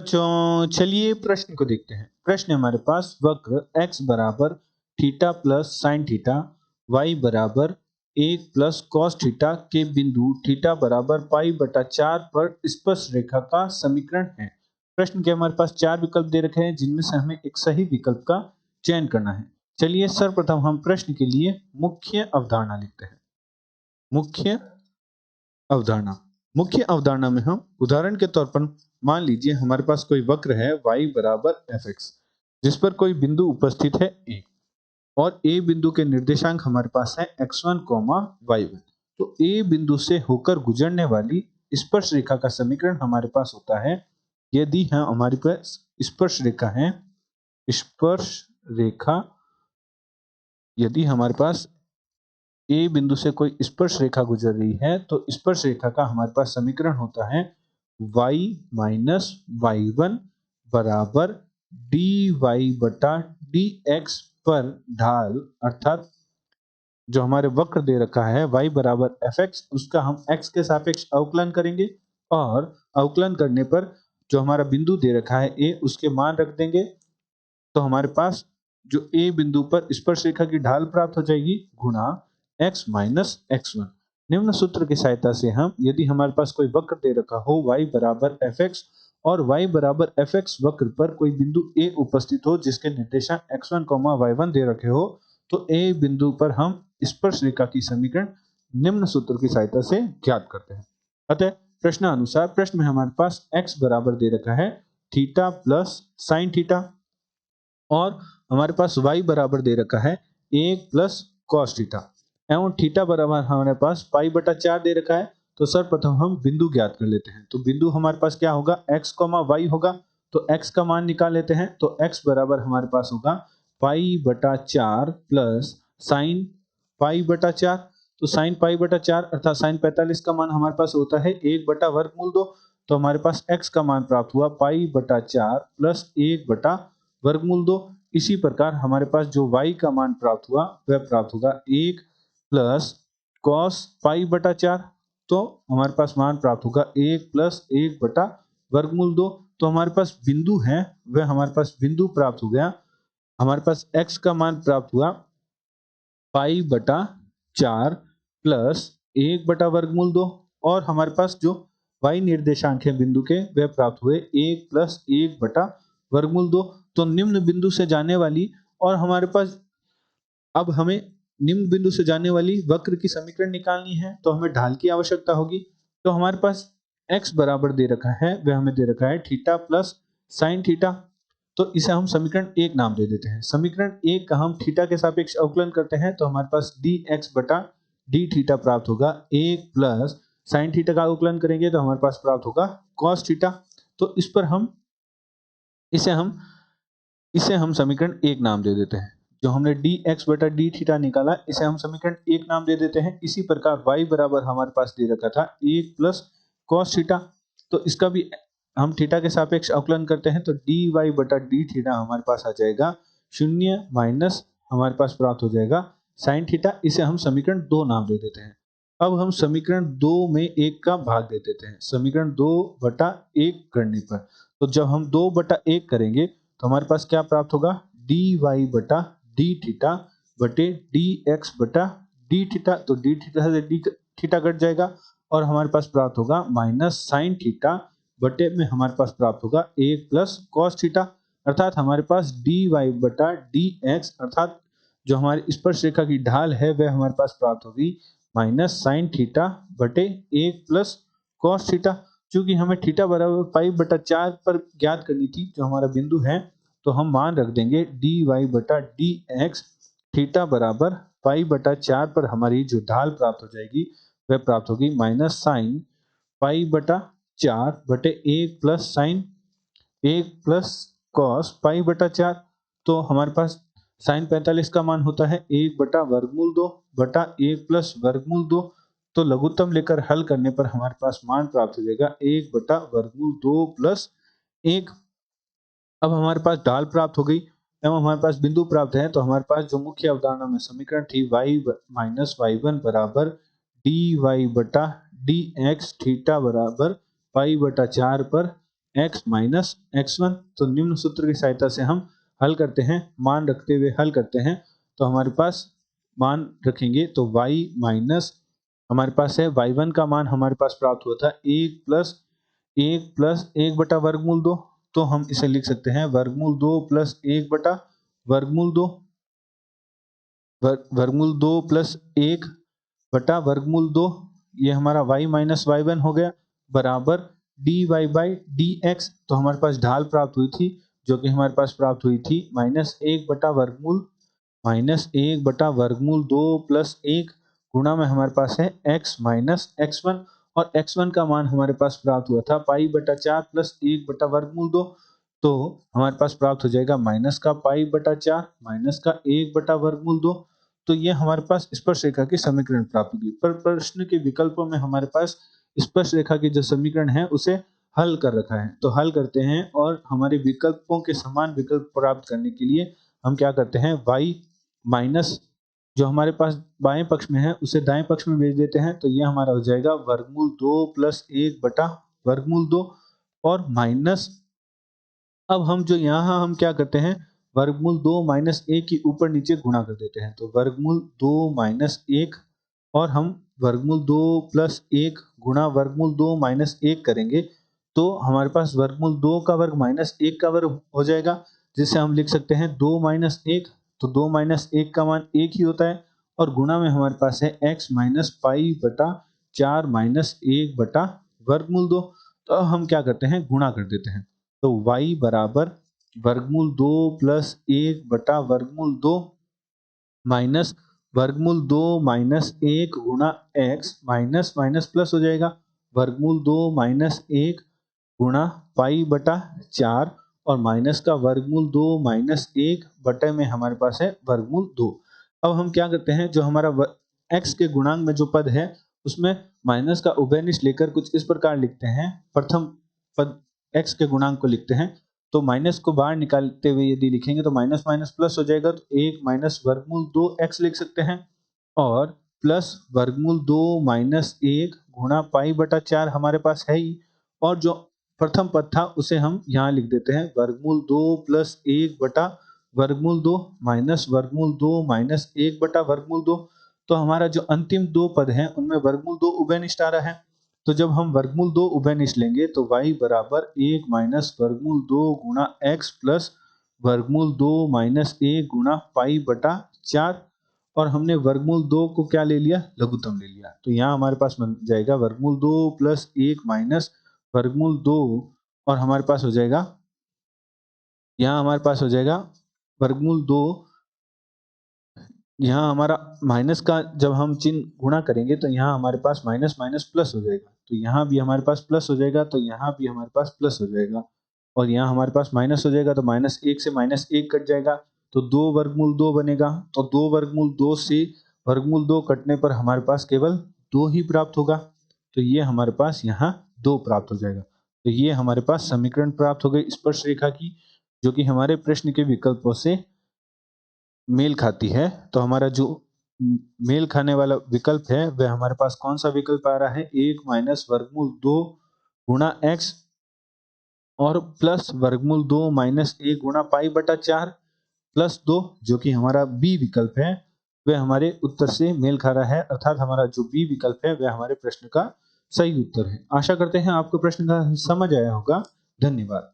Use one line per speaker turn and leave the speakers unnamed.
चलिए प्रश्न को देखते हैं। प्रश्न है हमारे पास, वक्र x बराबर theta plus sine theta, y बराबर 1 प्लस कॉस थीटा के बिंदु थीटा बराबर पाई बटा 4 पर स्पर्श रेखा का समीकरण है। प्रश्न के हमारे पास 4 विकल्प दे रखे हैं, जिनमें से हमें एक सही विकल्प का चयन करना है। चलिए सर्वप्रथम हम प्रश्न के लिए मुख्य अवधारणा लिखते हैं। मुख्य अवधारणा मुख्य अवधारणा में हम उदाहरण के तौर पर मान लीजिए हमारे पास कोई वक्र है y बराबर fx, जिस पर कोई बिंदु उपस्थित है a, और a बिंदु के निर्देशांक हमारे पास है x1, y1। तो a बिंदु से होकर गुजरने वाली स्पर्श रेखा का समीकरण हमारे पास होता है, यदि हमारे पास स्पर्श रेखा है, स्पर्श रेखा यदि हमारे पास ए बिंदु से कोई स्पर्श रेखा गुजर रही है, तो स्पर्श रेखा का हमारे पास समीकरण होता है y माइनस y1 बराबर dy बटा dx पर ढाल, अर्थात जो हमारे वक्र दे रखा है y बराबर fx, उसका हम x के सापेक्ष अवकलन करेंगे और अवकलन करने पर जो हमारा बिंदु दे रखा है a, उसके मान रख देंगे। तो हमारे पास जो a बिंदु पर स्पर्श रेखा की ढाल प्राप्त हो जाएगी गुणा x माइनस x1। निम्न सूत्र की सहायता से हम, यदि हमारे पास कोई वक्र दे रखा हो y बराबर fx और y बराबर fx वक्र पर कोई बिंदु a उपस्थित हो जिसके निर्देशांक x1, y1 दे रखे हो, तो a बिंदु पर हम स्पर्श रेखा की समीकरण निम्न सूत्र की सहायता से ज्ञात करते हैं। अतः प्रश्नानुसार प्रश्न में हमारे पास x बराबर दे रखा है थीटा प्लस साइन थीटा, और हमारे पास y बराबर दे रखा है 1 प्लस कॉस थीटा, एवं थीटा बराबर हमारे पास पाई बटा 4 दे रखा है। तो सर्वप्रथम हम बिंदु ज्ञात कर लेते हैं। तो बिंदु हमारे पास क्या होगा, x, y होगा। तो x का मान निकाल लेते हैं। तो x बराबर हमारे पास होगा पाई बटा 4 प्लस साइन पाई बटा 4। तो साइन पाई बटा 4 अर्थात साइन 45 का मान हमारे पास होता है 1 बटा वर्गमूल 2। तो हमारे पास x का मान प्राप्त हुआ पाई बटा 4 प्लस 1 बटा वर्गमूल 2। इसी प्रकार हमारे पास जो y का मान प्राप्त हुआ वह प्राप्त होगा 1 प्लस कॉस पाई बटा 4। तो हमारे पास मान प्राप्त होगा 1 प्लस 1 बटा वर्गमूल 2। तो हमारे पास बिंदु है, वह हमारे पास बिंदु प्राप्त हो गया। हमारे पास x का मान प्राप्त हुआ पाई बटा 4 प्लस 1 बटा वर्गमूल 2, और हमारे पास जो y निर्देशांक है बिंदु के वह प्राप्त हुए 1 प्लस 1 बटा वर्गमूल 2। तो निम्न बिंदु से जाने वाली, और हमारे पास अब हमें निम्न बिंदु से जाने वाली वक्र की समीकरण निकालनी है, तो हमें ढाल की आवश्यकता होगी। तो हमारे पास x बराबर दे रखा है, वह हमें दे रखा है थीटा प्लस साइन थीटा। तो इसे हम समीकरण 1 नाम दे देते हैं। समीकरण 1 का हम थीटा के सापेक्ष अवकलन करते हैं, तो हमारे पास dx बटा डी थीटा प्राप्त होगा। 1 प्लस साइन थीटा का अवकलन करेंगे तो हमारे पास प्राप्त होगा cos थीटा। तो इस पर हम इसे हम समीकरण 1 नाम दे देते हैं। जो हमने dx बटा डी थीटा निकाला, इसे हम समीकरण 1 नाम दे देते हैं। इसी प्रकार y बराबर हमारे पास दे रखा था 1 प्लस कॉस थीटा। तो इसका भी हम थीटा के सापेक्ष अवकलन करते हैं, तो dy बटा डी थीटा हमारे पास आ जाएगा 0 माइनस हमारे पास प्राप्त हो जाएगा साइन थीटा। इसे हम समीकरण 2 नाम दे देते हैं। अब हम समीकरण 2 में 1 का भाग दे देते हैं। समीकरण 2 बटा 1 करने पर, तो जब हम 2 बटा 1 करेंगे तो हमारे पास क्या प्राप्त होगा, dy बटा डी थीटा बटे dx बटा डी थीटा। तो डी थीटा से डी थीटा कट जाएगा और हमारे पास प्राप्त होगा माइनस साइन थीटा बटे में हमारे पास प्राप्त होगा 1 प्लस कॉस थीटा। अर्थात हमारे पास dy बटा dx अर्थात जो हमारी स्पर्श रेखा की ढाल है वह हमारे पास प्राप्त होगी माइनस साइन थीटा बटे 1 प्लस कॉस थीटा। चूंकि हमें थीटा बराबर पाई बटा 4 पर ज्ञात करनी थी, जो हमारा बिंदु है, तो हम मान रख देंगे dy बटा dx थीटा बराबर पाई बटा 4 पर हमारी जो ढाल प्राप्त हो जाएगी वह प्राप्त होगी माइनस साइन पाई बटा 4 बटे 1 plus sign 1 plus cos pi बटा 4। तो हमारे पास साइन 45 का मान होता है 1 बटा वर्गमूल 2 बटा 1 प्लस वर्गमूल 2। तो लघुत्तम लेकर हल करने पर हमारे पास मान प्राप्त हो जाएगा 1 बटा वर्गमूल 2 प्लस 1। अब हमारे पास ढाल प्राप्त हो गई एवं हमारे पास बिंदु प्राप्त है, तो हमारे पास जो मुख्य अवधारणा में समीकरण थी y माइनस y1 बराबर dy बटा dx थीटा बराबर पाई बटा 4 पर x माइनस x1। तो निम्न सूत्र की सहायता से हम हल करते हैं, मान रखते हुए हल करते हैं। तो हमारे पास मान रखेंगे तो y माइनस हमारे पास है y1 का मान हमारे पास प्राप्त हुआ था 1 बटा वर्गमूल 2। तो हम इसे लिख सकते हैं वर्गमूल 2 प्लस 1 बटा वर्गमूल 2, वर्गमूल 2 प्लस 1 बटा वर्गमूल 2, ये हमारा y माइनस y1 हो गया, बराबर dy बाई dx। तो हमारे पास ढाल प्राप्त हुई थी, जो कि हमारे पास प्राप्त हुई थी माइनस 1 बटा वर्गमूल 2 प्लस 1 गुणा में हमारे पास है x माइनस x1, और x1 का मान हमारे पास प्राप्त हुआ था पाई बटा 4 प्लस 1 बटा वर्गमूल 2। तो हमारे पास प्राप्त हो जाएगा माइनस का पाई बटा 4 माइनस का 1 बटा वर्गमूल 2। तो ये हमारे पास स्पर्श रेखा की समीकरण प्राप्त होगी। पर प्रश्न के विकल्पों में हमारे पास स्पर्श रेखा की जो समीकरण है उसे हल कर रखा है। तो हल करते हैं और हमारे विकल्पों के समान विकल्प प्राप्त करने के लिए हम क्या करते हैं, y माइनस जो हमारे पास बाएं पक्ष में है उसे दाएं पक्ष में भेज देते हैं। तो ये हमारा हो जाएगा वर्गमूल 2 प्लस 1 बटा वर्गमूल 2, और माइनस अब हम जो यहाँ हम क्या करते हैं, वर्गमूल 2 माइनस 1 की ऊपर नीचे गुणा कर देते हैं। तो वर्गमूल 2 माइनस 1 और हम वर्गमूल 2 प्लस 1 गुणा वर्गमूल 2 माइनस 1 करेंगे, तो हमारे पास वर्गमूल 2 का वर्ग माइनस 1 का वर्ग हो जाएगा, जिससे हम लिख सकते हैं 2 माइनस 1। तो 2 माइनस 1 का मान 1 ही होता है, और गुणा में हमारे पास है x माइनस पाई बटा 4 माइनस 1 बटा वर्गमूल 2। तो अब हम क्या करते हैं, गुणा कर देते हैं। तो y बराबर वर्गमूल 2 प्लस 1 बटा वर्गमूल 2 माइनस वर्गमूल 2 माइनस 1 गुणा x माइनस माइनस प्लस हो जाएगा, वर्गमूल 2 माइनस 1 गुणा पाई बटा 4, और माइनस का वर्गमूल 2 माइनस 1 बटे में हमारे पास है वर्गमूल 2। अब हम क्या करते हैं, जो हमारा x के गुणांक में जो पद है उसमें माइनस का उभयनिष्ठ लेकर कुछ इस प्रकार लिखते हैं। प्रथम पद x के गुणांक को लिखते हैं, तो माइनस को बाहर निकालते हुए यदि लिखेंगे तो माइनस माइनस प्लस हो जाएगा। तो 1 माइनस वर्गमूल 2x लिख सकते हैं, और प्लस वर्गमूल 2 माइनस 1 गुणा पाई बटा 4 हमारे पास है ही, और जो प्रथम पद था उसे हम यहाँ लिख देते हैं वर्गमूल 2 प्लस 1 बटा वर्गमूल 2 माइनस वर्गमूल 2 माइनस 1 बटा वर्गमूल 2। तो हमारा जो अंतिम दो पद हैं उनमें वर्गमूल 2 उभयनिष्ठ आ रहा है। तो जब हम वर्गमूल 2 उभयनिष्ठ लेंगे तो y बराबर 1 माइनस वर्गमूल 2 गुणा x प्लस वर्गमूल 2 माइनस 1 गुणा पाई बटा 4, और हमने वर्गमूल 2 को क्या ले लिया, लघुत्तम ले लिया। तो यहाँ हमारे पास बन जाएगा वर्गमूल 2 प्लस 1 माइनस वर्गमूल 2, और हमारे पास हो जाएगा यहाँ हमारे पास हो जाएगा वर्गमूल 2। यहाँ हमारा माइनस का जब हम चिन्ह गुणा करेंगे तो यहाँ हमारे पास माइनस माइनस प्लस हो जाएगा, तो यहाँ भी हमारे पास प्लस हो जाएगा, तो यहाँ भी हमारे पास प्लस हो जाएगा, और यहाँ हमारे पास माइनस हो जाएगा, तो माइनस 1 से माइनस 1 कट जाएगा, तो 2 वर्गमूल 2 बनेगा। तो 2 वर्गमूल 2 से वर्गमूल 2 कटने पर हमारे पास केवल 2 ही प्राप्त होगा। तो ये हमारे पास यहाँ 2 प्राप्त हो जाएगा। तो ये हमारे पास समीकरण प्राप्त हो गई स्पर्श रेखा की, जो कि हमारे प्रश्न के विकल्पों से मेल खाती है। तो हमारा जो मेल खाने वाला विकल्प है वह हमारे पास कौन सा विकल्प आ रहा है, 1 माइनस वर्गमूल 2 गुणा x और प्लस वर्गमूल 2 माइनस 1 गुणा पाई बटा 4 प्लस 2, जो कि हमारा बी विकल्प है, वह हमारे उत्तर से मेल खा रहा है। अर्थात हमारा जो बी विकल्प है वह हमारे प्रश्न का सही उत्तर है। आशा करते हैं आपको प्रश्न का समझ आया होगा। धन्यवाद।